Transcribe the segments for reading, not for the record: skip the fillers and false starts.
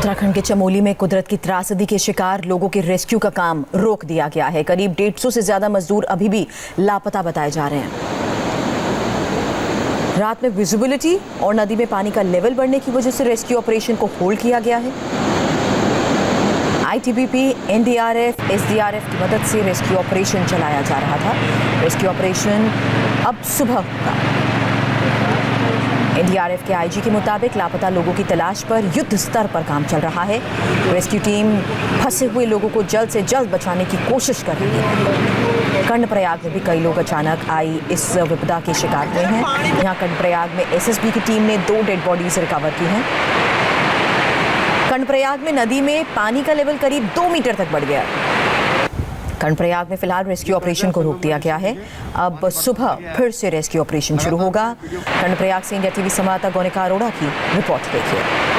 उत्तराखंड के चमोली में कुदरत की त्रासदी के शिकार लोगों के रेस्क्यू का काम रोक दिया गया है। करीब 150 से ज्यादा मजदूर अभी भी लापता बताए जा रहे हैं। रात में विजिबिलिटी और नदी में पानी का लेवल बढ़ने की वजह से रेस्क्यू ऑपरेशन को होल्ड किया गया है। आईटीबीपी, एनडीआरएफ, एसडीआरएफ की मदद से रेस्क्यू ऑपरेशन चलाया जा रहा था। रेस्क्यू ऑपरेशन अब सुबह होगा। एनडीआरएफ के आईजी के मुताबिक लापता लोगों की तलाश पर युद्ध स्तर पर काम चल रहा है। रेस्क्यू टीम फंसे हुए लोगों को जल्द से जल्द बचाने की कोशिश कर रही है। कर्णप्रयाग में भी कई लोग अचानक आई इस विपदा के शिकार हुए हैं। यहाँ कर्णप्रयाग में एसएसबी की टीम ने 2 डेड बॉडीज रिकवर की हैं। कर्णप्रयाग में नदी में पानी का लेवल करीब 2 मीटर तक बढ़ गया। कर्णप्रयाग में फिलहाल रेस्क्यू ऑपरेशन को रोक दिया गया है। अब सुबह फिर से रेस्क्यू ऑपरेशन शुरू होगा। कर्णप्रयाग से इंडिया टीवी संवाददाता गोनिका अरोड़ा की रिपोर्ट देखिए।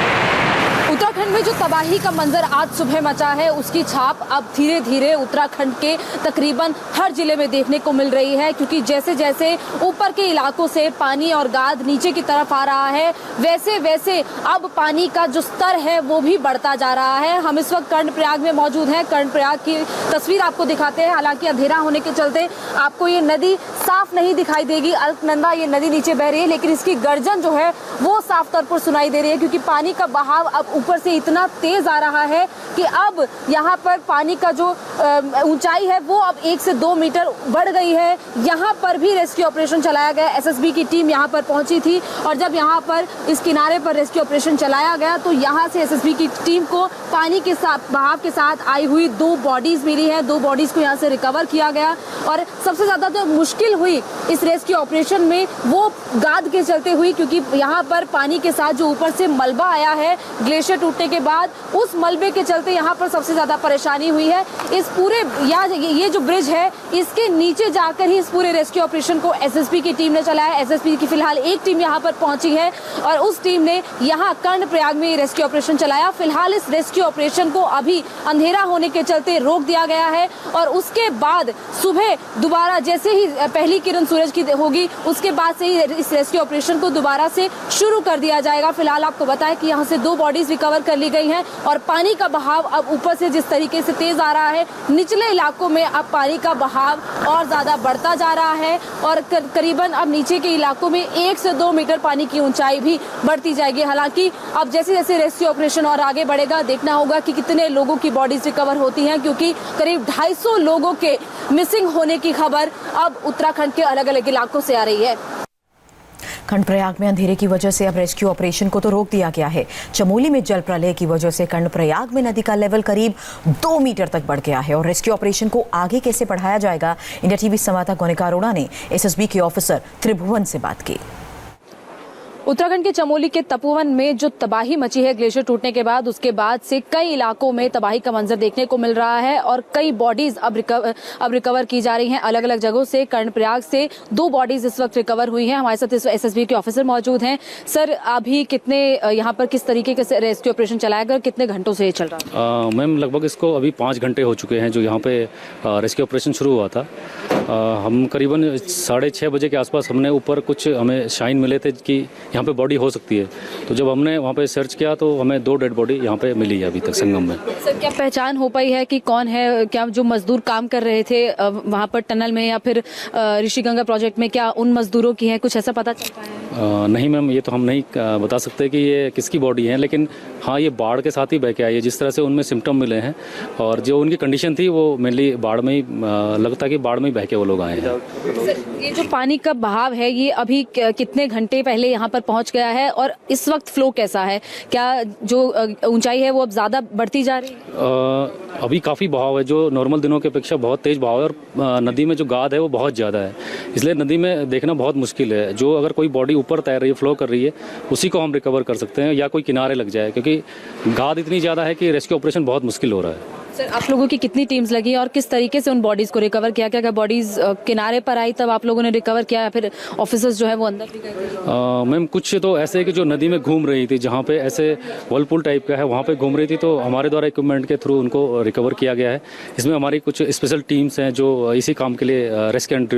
उत्तराखंड में जो तबाही का मंजर आज सुबह मचा है, उसकी छाप अब धीरे धीरे उत्तराखंड के तकरीबन हर जिले में देखने को मिल रही है, क्योंकि जैसे जैसे ऊपर के इलाकों से पानी और गाद नीचे की तरफ आ रहा है, वैसे वैसे अब पानी का जो स्तर है वो भी बढ़ता जा रहा है। हम इस वक्त कर्णप्रयाग में मौजूद हैं। कर्णप्रयाग की तस्वीर आपको दिखाते हैं। हालांकि अंधेरा होने के चलते आपको ये नदी साफ नहीं दिखाई देगी। अलकनंदा ये नदी नीचे बह रही है, लेकिन इसकी गर्जन जो है वो साफ तौर पर सुनाई दे रही है, क्योंकि पानी का बहाव अब ऊपर से इतना तेज आ रहा है कि अब यहाँ पर पानी का जो ऊंचाई है वो अब 1 से 2 मीटर बढ़ गई है। यहाँ पर भी रेस्क्यू ऑपरेशन चलाया गया। एसएसबी की टीम यहाँ पर पहुंची थी और जब यहाँ पर इस किनारे पर रेस्क्यू ऑपरेशन चलाया गया तो यहाँ से एसएसबी की टीम को पानी के साथ बहाव के साथ आई हुई 2 बॉडीज मिली है। 2 बॉडीज को यहाँ से रिकवर किया गया और सबसे ज्यादा जो मुश्किल हुई इस रेस्क्यू ऑपरेशन में वो गाद के चलते हुई, क्योंकि यहाँ पर पानी के साथ जो ऊपर से मलबा आया है ग्लेशियर टूटने के बाद, उस मलबे के चलते यहाँ पर सबसे ज्यादा परेशानी हुई है। इस पूरे ये जो ब्रिज है इसके नीचे जाकर ही इस पूरे रेस्क्यू ऑपरेशन को एसएसबी की टीम ने चलाया। एसएसबी की फिलहाल एक टीम यहाँ पर पहुंची है और उस टीम ने यहाँ कर्णप्रयाग में रेस्क्यू ऑपरेशन चलाया। फिलहाल इस रेस्क्यू ऑपरेशन को अभी अंधेरा होने के चलते रोक दिया गया है और उसके बाद सुबह दोबारा जैसे ही पहली किरण सूरज की होगी उसके बाद से ही इस रेस्क्यू ऑपरेशन को दोबारा से शुरू कर दिया जाएगा। फिलहाल आपको बताएं कि यहाँ से 2 बॉडीज रिकवर कर ली गई हैं और पानी का बहाव अब ऊपर से जिस तरीके से तेज आ रहा है, निचले इलाकों में अब पानी का बहाव और ज्यादा बढ़ता जा रहा है और करीबन अब नीचे के इलाकों में 1 से 2 मीटर पानी की ऊंचाई भी बढ़ती जाएगी। हालांकि अब जैसे जैसे रेस्क्यू ऑपरेशन और आगे बढ़ेगा, देखना होगा कि कितने लोगों की बॉडीज रिकवर होती हैं, क्योंकि करीब 250 लोगों के मिसिंग होने की खबर अब उत्तराखंड के अलग अलग इलाकों से आ रही है। कर्णप्रयाग में अंधेरे की वजह से अब रेस्क्यू ऑपरेशन को तो रोक दिया गया है। चमोली में जल प्रलय की वजह से कर्णप्रयाग में नदी का लेवल करीब 2 मीटर तक बढ़ गया है और रेस्क्यू ऑपरेशन को आगे कैसे बढ़ाया जाएगा, इंडिया टीवी संवाददाता गोनिका अरोड़ा ने एसएसबी के ऑफिसर त्रिभुवन से बात की। उत्तराखंड के चमोली के तपोवन में जो तबाही मची है ग्लेशियर टूटने के बाद, उसके बाद से कई इलाकों में तबाही का मंजर देखने को मिल रहा है और कई बॉडीज अब रिकवर की जा रही हैं अलग अलग जगहों से। कर्णप्रयाग से 2 बॉडीज इस वक्त रिकवर हुई हैं। हमारे साथ एसएसबी के ऑफिसर मौजूद हैं। सर, अभी कितने यहाँ पर किस तरीके से रेस्क्यू ऑपरेशन चलाया गया, कितने घंटों से ये चल रहा है? मैम, लगभग इसको अभी 5 घंटे हो चुके हैं जो यहाँ पे रेस्क्यू ऑपरेशन शुरू हुआ था। हम करीबन 6:30 बजे के आसपास हमने ऊपर कुछ हमें साइन मिले थे कि यहाँ पे बॉडी हो सकती है, तो जब हमने वहाँ पे सर्च किया तो हमें 2 डेड बॉडी यहाँ पे मिली है अभी तक संगम में। सर, क्या पहचान हो पाई है कि कौन है? क्या जो मजदूर काम कर रहे थे वहाँ पर टनल में या फिर ऋषिगंगा प्रोजेक्ट में, क्या उन मजदूरों की है? कुछ ऐसा पता चल पाया है? नहीं मैम, ये तो हम नहीं बता सकते कि ये किसकी बॉडी है, लेकिन हाँ, ये बाढ़ के साथ ही बह के आई है। जिस तरह से उनमें सिम्टम मिले हैं और जो उनकी कंडीशन थी वो मेनली बाढ़ में ही लगता है कि बाढ़ में ही बह के वो लोग आए हैं। ये जो पानी का बहाव है ये अभी कितने घंटे पहले यहाँ पर पहुँच गया है और इस वक्त फ्लो कैसा है? क्या जो ऊंचाई है वो अब ज्यादा बढ़ती जा रही है? अभी काफ़ी बहाव है, जो नॉर्मल दिनों की अपेक्षा बहुत तेज बहाव है और नदी में जो गाद है वो बहुत ज़्यादा है, इसलिए नदी में देखना बहुत मुश्किल है। जो अगर कोई बॉडी ऊपर तैर रही है, फ्लो कर रही है, उसी को हम रिकवर कर सकते हैं या कोई किनारे लग जाए, क्योंकि गाद इतनी ज़्यादा है कि रेस्क्यू ऑपरेशन बहुत मुश्किल हो रहा है। सर, आप लोगों की कितनी टीम्स लगी और किस तरीके से उन बॉडीज को रिकवर किया? क्या बॉडीज किनारे पर आई तब आप लोगों ने रिकवर किया या फिर ऑफिसर्स जो है वो अंदर भी गए? मैम, कुछ तो ऐसे कि जो नदी में घूम रही थी, जहाँ पे ऐसे वर्लपूल टाइप का है वहाँ पे घूम रही थी, तो हमारे द्वारा इक्विपमेंट के थ्रू उनको रिकवर किया गया है। इसमें हमारी कुछ स्पेशल टीम्स हैं जो इसी काम के लिए रेस्क्यू एंड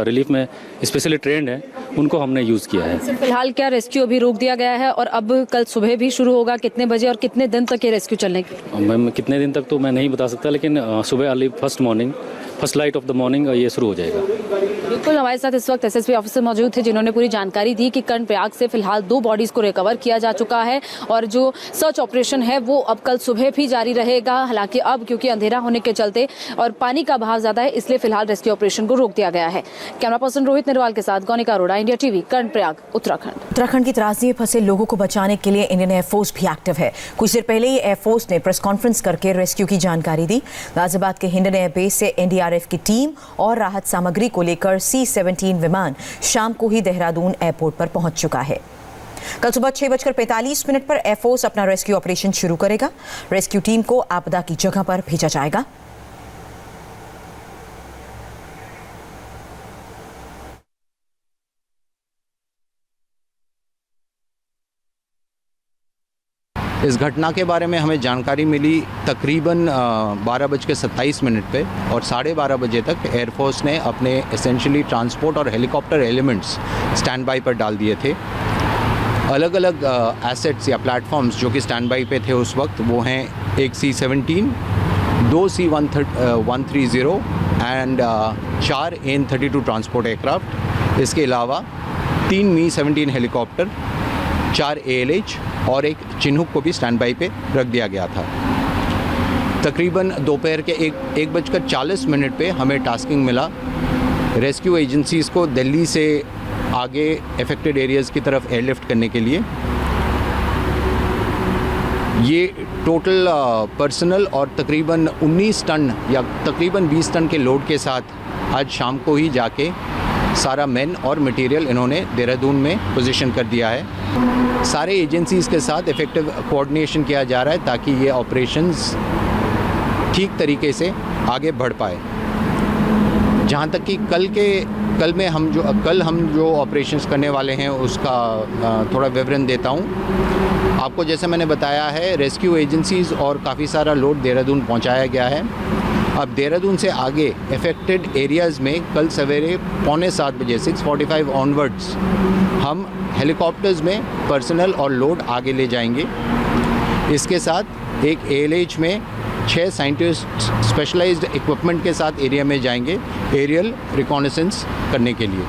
रिलीफ में स्पेशली ट्रेंड है, उनको हमने यूज़ किया है। फिलहाल क्या रेस्क्यू अभी रोक दिया गया है और अब कल सुबह भी शुरू होगा? कितने बजे और कितने दिन तक ये रेस्क्यू चलने की? मैम कितने दिन तक तो मैं नहीं बता सकता, लेकिन सुबह early first light of the morning ये शुरू हो जाएगा। बिल्कुल, हमारे साथ इस वक्त एसएसपी ऑफिसर मौजूद थे जिन्होंने पूरी जानकारी दी कि कर्णप्रयाग से फिलहाल 2 बॉडीज को रिकवर किया जा चुका है और जो सर्च ऑपरेशन है वो अब कल सुबह भी जारी रहेगा। हालांकि अब क्योंकि अंधेरा होने के चलते और पानी का बहाव ज्यादा है, इसलिए फिलहाल रेस्क्यू ऑपरेशन को रोक दिया गया है। कैमरा पर्सन रोहित निर्वाल के साथ गौनिका अरोड़ा, इंडिया टीवी, कर्णप्रयाग, उत्तराखंड की त्रासदी में फंसे लोगों को बचाने के लिए इंडियन एयरफोर्स भी एक्टिव है। कुछ देर पहले ही एयरफोर्स ने प्रेस कॉन्फ्रेंस करके रेस्क्यू की जानकारी दी। गाजियाबाद के हिंडन एयरबेस से एनडीआरएफ की टीम और राहत सामग्री को लेकर C-17 विमान शाम को ही देहरादून एयरपोर्ट पर पहुंच चुका है। कल सुबह 6:45 पर एयरफोर्स अपना रेस्क्यू ऑपरेशन शुरू करेगा। रेस्क्यू टीम को आपदा की जगह पर भेजा जाएगा। इस घटना के बारे में हमें जानकारी मिली तकरीबन 12:27 पे और 12:30 बजे तक एयरफोर्स ने अपने एसेंशियली ट्रांसपोर्ट और हेलीकॉप्टर एलिमेंट्स स्टैंड बाई पर डाल दिए थे। अलग अलग एसेट्स या प्लेटफॉर्म्स जो कि स्टैंड बाई पे थे उस वक्त वो हैं एक C-17, 2 C-130 and 4 AN-32 transport aircraft. इसके अलावा 3 Mi-17 हेलीकॉप्टर, 4 ALH और एक चिन्हुक को भी स्टैंड बाई पे रख दिया गया था। तकरीबन दोपहर के 1:40 पे हमें टास्किंग मिला रेस्क्यू एजेंसीज़ को दिल्ली से आगे अफेक्टेड एरियाज़ की तरफ एयरलिफ्ट करने के लिए। ये टोटल पर्सनल और तकरीबन 19 टन या तकरीबन 20 टन के लोड के साथ आज शाम को ही जाके सारा मैन और मटेरियल इन्होंने देहरादून में पोजीशन कर दिया है। सारे एजेंसीज़ के साथ इफ़ेक्टिव कोऑर्डिनेशन किया जा रहा है ताकि ये ऑपरेशंस ठीक तरीके से आगे बढ़ पाए। जहाँ तक कि कल हम जो ऑपरेशंस करने वाले हैं उसका थोड़ा विवरण देता हूँ आपको। जैसे मैंने बताया है रेस्क्यू एजेंसीज़ और काफ़ी सारा लोड देहरादून पहुँचाया गया है। अब देहरादून से आगे अफेक्टेड एरियाज़ में कल सवेरे 6:45 बजे 6:45 ऑनवर्ड्स हम हेलीकॉप्टर्स में पर्सनल और लोड आगे ले जाएंगे। इसके साथ एक ALH में 6 साइंटिस्ट स्पेशलाइज्ड इक्विपमेंट के साथ एरिया में जाएंगे एरियल रिकॉनेसेंस करने के लिए।